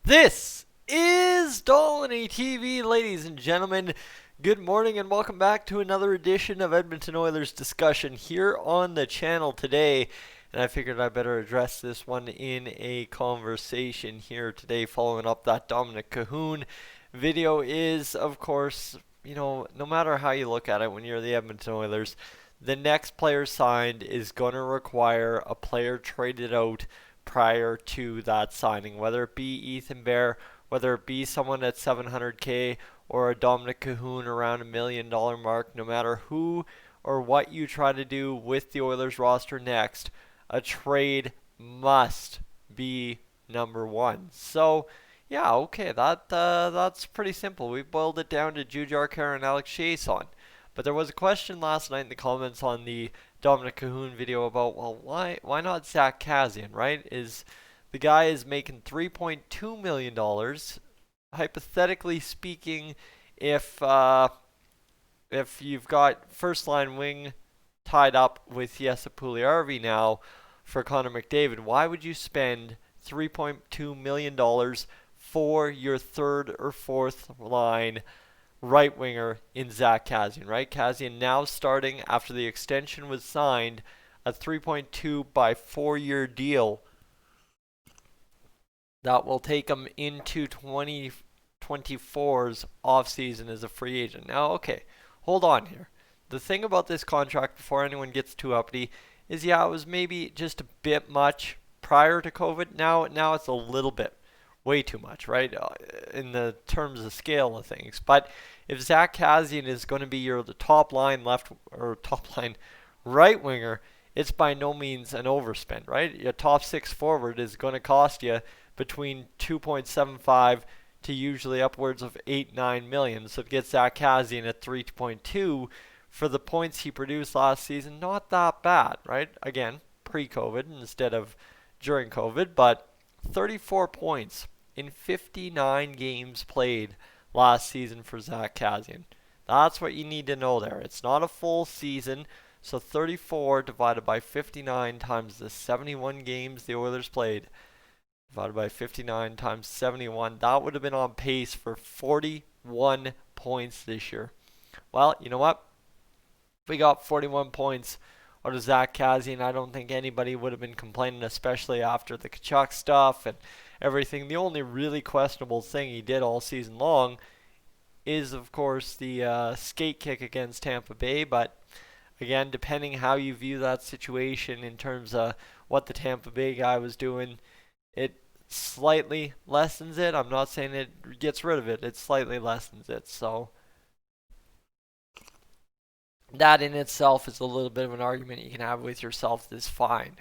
This is Dolynny TV, ladies and gentlemen. Good morning and welcome back to another edition of Edmonton Oilers discussion here on the channel today. And I figured I better address this one in a conversation here today following up that Dominic Cahoon video is, of course, no matter how you look at it when you're the Edmonton Oilers, the next player signed is going to require a player traded out prior to that signing, whether it be Ethan Bear, whether it be someone at 700K or a Dominic Cahoon around $1 million mark. No matter who or what you try to do with the Oilers roster next, a trade must be number one. So yeah, okay, that's pretty simple. We've boiled it down to Khaira and Alex Chiasson. But there was a question last night in the comments on the Dominic Cahoon video about, well, why not Zack Kassian, right? The guy is making $3.2 million. Hypothetically speaking, if you've got first line wing tied up with Jesse Puljujärvi now for Connor McDavid, why would you spend $3.2 million for your third or fourth line right winger in Zack Kassian, right? Kassian now starting after the extension was signed, a 3.2 by 4-year deal that will take him into 2024's offseason as a free agent. Now, okay, hold on here. The thing about this contract, before anyone gets too uppity, is it was maybe just a bit much prior to COVID. Now it's a little bit way too much, right? In the terms of scale of things. But if Zack Kassian is going to be the top line right winger, it's by no means an overspend, right? Your top six forward is going to cost you between 2.75 to usually upwards of 8-9 million. So to get Zack Kassian at 3.2 for the points he produced last season, not that bad, right? Again, pre-COVID instead of during COVID, but 34 points in 59 games played last season for Zack Kassian. That's what you need to know there. It's not a full season, so 34 divided by 59 times the 71 games the Oilers played, divided by 59 times 71, that would have been on pace for 41 points this year. Well, you know what? If we got 41 points out of Zack Kassian, I don't think anybody would have been complaining, especially after the Tkachuk stuff and everything. The only really questionable thing he did all season long is, of course, the skate kick against Tampa Bay. But again, depending how you view that situation in terms of what the Tampa Bay guy was doing, it slightly lessens it. I'm not saying it gets rid of it. It slightly lessens it. So that in itself is a little bit of an argument you can have with yourself this fine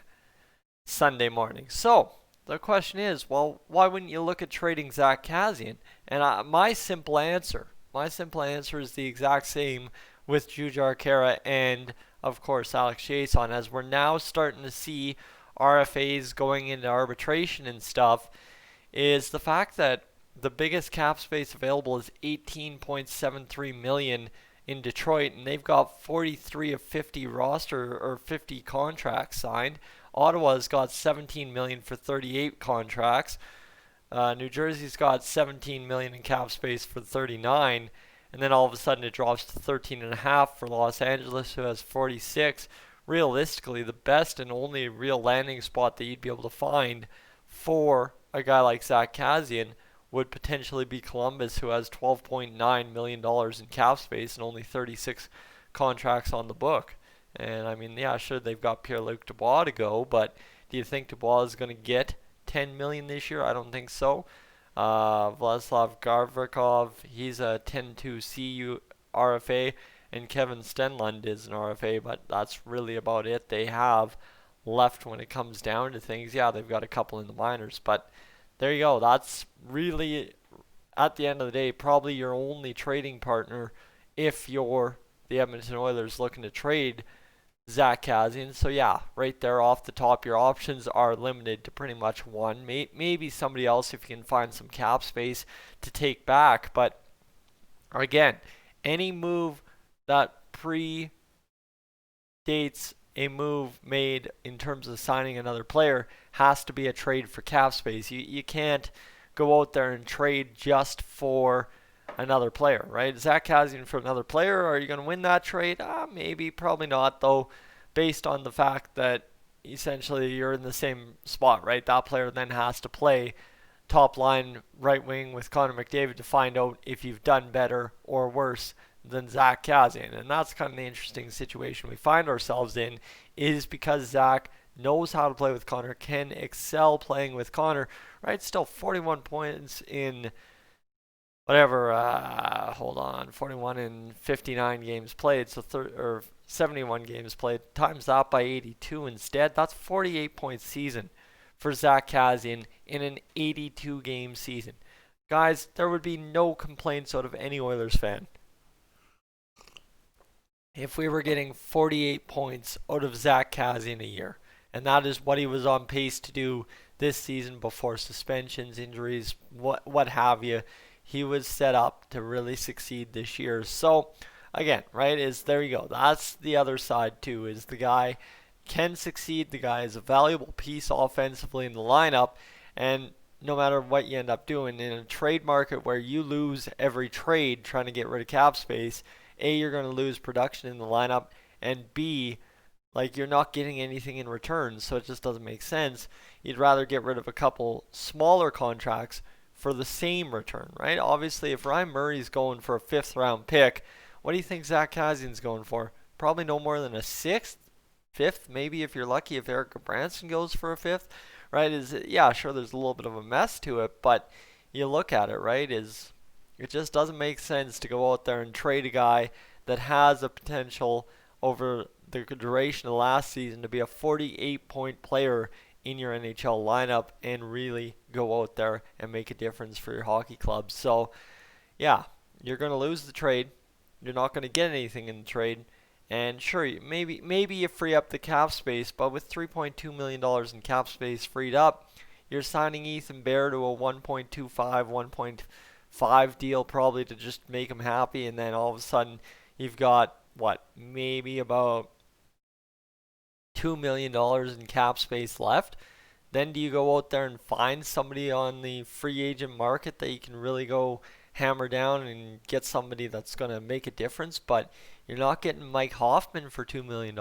Sunday morning. So the question is, well, why wouldn't you look at trading Zack Kassian? And my simple answer is the exact same with Khaira and, of course, Alex Chiasson, as we're now starting to see RFAs going into arbitration and stuff, is the fact that the biggest cap space available is $18.73 million in Detroit, and they've got 43 of 50 roster or 50 contracts signed. Ottawa's got 17 million for 38 contracts. New Jersey's got 17 million in cap space for 39, and then all of a sudden it drops to 13.5 for Los Angeles, who has 46. Realistically, the best and only real landing spot that you'd be able to find for a guy like Zack Kassian would potentially be Columbus, who has $12.9 million in cap space and only 36 contracts on the book. And I mean, yeah, sure, they've got Pierre-Luc Dubois to go, but do you think Dubois is going to get $10 million this year? I don't think so. Vladislav Gavrikov, he's a 10-2 CU RFA, and Kevin Stenlund is an RFA, but that's really about it they have left when it comes down to things. Yeah, they've got a couple in the minors, but there you go. That's really, at the end of the day, probably your only trading partner if you're the Edmonton Oilers looking to trade Zack Kassian. So yeah, right there off the top, your options are limited to pretty much one. Maybe somebody else if you can find some cap space to take back. But again, any move that predates a move made in terms of signing another player has to be a trade for cap space. You can't go out there and trade just for another player, right? Zack Kassian for another player. Are you going to win that trade? Maybe, probably not, though, based on the fact that essentially you're in the same spot, right? That player then has to play top line right wing with Connor McDavid to find out if you've done better or worse than Zack Kassian. And that's kind of the interesting situation we find ourselves in, is because Zack knows how to play with Connor, can excel playing with Connor, right? Still 41 points in whatever, 41 in 59 games played, so or 71 games played, times that by 82 instead. That's 48-point season for Zack Kassian in an 82-game season. Guys, there would be no complaints out of any Oilers fan if we were getting 48 points out of Zack Kassian a year. And that is what he was on pace to do this season before suspensions, injuries, what have you. He was set up to really succeed this year. So, again, right, there you go. That's the other side, too, is the guy can succeed. The guy is a valuable piece offensively in the lineup. And no matter what you end up doing in a trade market where you lose every trade trying to get rid of cap space, A, you're going to lose production in the lineup, and B, like, you're not getting anything in return, so it just doesn't make sense. You'd rather get rid of a couple smaller contracts for the same return, right? Obviously, if Ryan Murray's going for a 5th-round pick, what do you think Zack Kassian's going for? Probably no more than a 6th, 5th, maybe if you're lucky if Eric Branson goes for a 5th, right? Yeah, sure, there's a little bit of a mess to it, but you look at it, right, it just doesn't make sense to go out there and trade a guy that has a potential over the duration of last season to be a 48-point player in your NHL lineup and really go out there and make a difference for your hockey club. So, yeah, you're going to lose the trade. You're not going to get anything in the trade. And sure, maybe you free up the cap space, but with $3.2 million in cap space freed up, you're signing Ethan Bear to a 1.25, 1.5 deal probably to just make him happy, and then all of a sudden you've got, maybe about $2 million in cap space left. Then do you go out there and find somebody on the free agent market that you can really go hammer down and get somebody that's going to make a difference? But you're not getting Mike Hoffman for $2 million.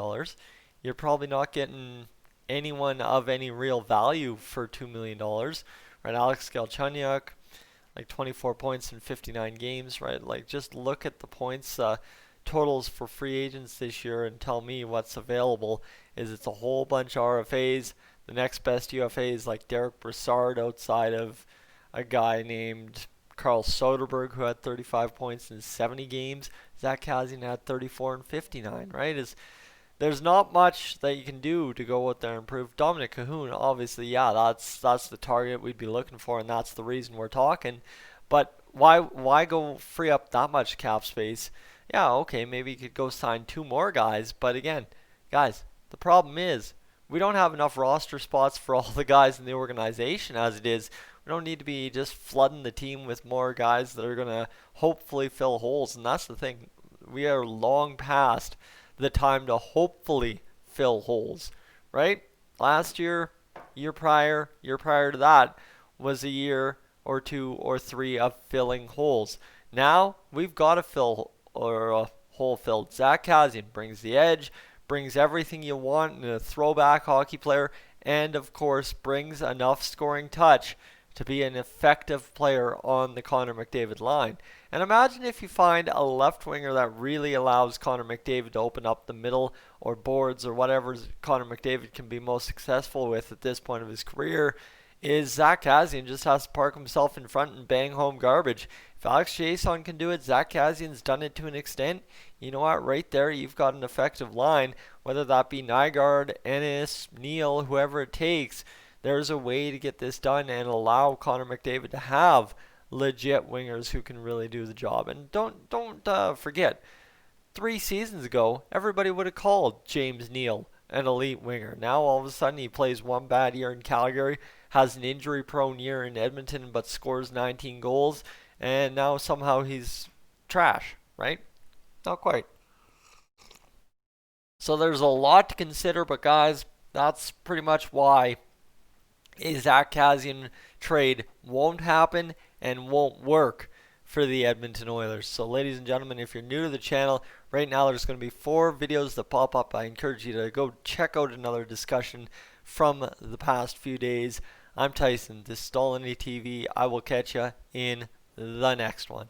You're probably not getting anyone of any real value for $2 million. Right, Alex Galchenyuk, like 24 points in 59 games, right? Like, just look at the points totals for free agents this year and tell me what's available. It's a whole bunch of RFAs. The next best UFA is like Derek Brassard outside of a guy named Carl Soderberg, who had 35 points in 70 games. Zack Kassian had 34 and 59, right? There's not much that you can do to go out there and improve. Dominic Cahoon, obviously, yeah, that's the target we'd be looking for, and that's the reason we're talking. But why go free up that much cap space? Yeah, okay, maybe you could go sign 2 more guys, but again, guys, the problem is we don't have enough roster spots for all the guys in the organization as it is. We don't need to be just flooding the team with more guys that are going to hopefully fill holes, and that's the thing. We are long past the time to hopefully fill holes, right? Last year, year prior to that was a year or 2 or 3 of filling holes. Now, we've got to fill a hole filled. Zack Kassian brings the edge, brings everything you want in a throwback hockey player, and of course brings enough scoring touch to be an effective player on the Connor McDavid line. And imagine if you find a left winger that really allows Connor McDavid to open up the middle or boards or whatever Connor McDavid can be most successful with at this point of his career. Is Zack Kassian just has to park himself in front and bang home garbage. If Alex Chiasson can do it, Zack Kassian's done it to an extent. You know what? Right there, you've got an effective line. Whether that be Nygaard, Ennis, Neal, whoever it takes, there's a way to get this done and allow Connor McDavid to have legit wingers who can really do the job. And don't forget, 3 seasons ago, everybody would have called James Neal an elite winger. Now all of a sudden he plays one bad year in Calgary, has an injury-prone year in Edmonton, but scores 19 goals, and now somehow he's trash, right? Not quite. So there's a lot to consider, but guys, that's pretty much why a Zack Kassian trade won't happen and won't work for the Edmonton Oilers. So ladies and gentlemen, if you're new to the channel, right now there's going to be 4 videos that pop up. I encourage you to go check out another discussion from the past few days. I'm Tyson, this is Dolynny TV. I will catch you in the next one.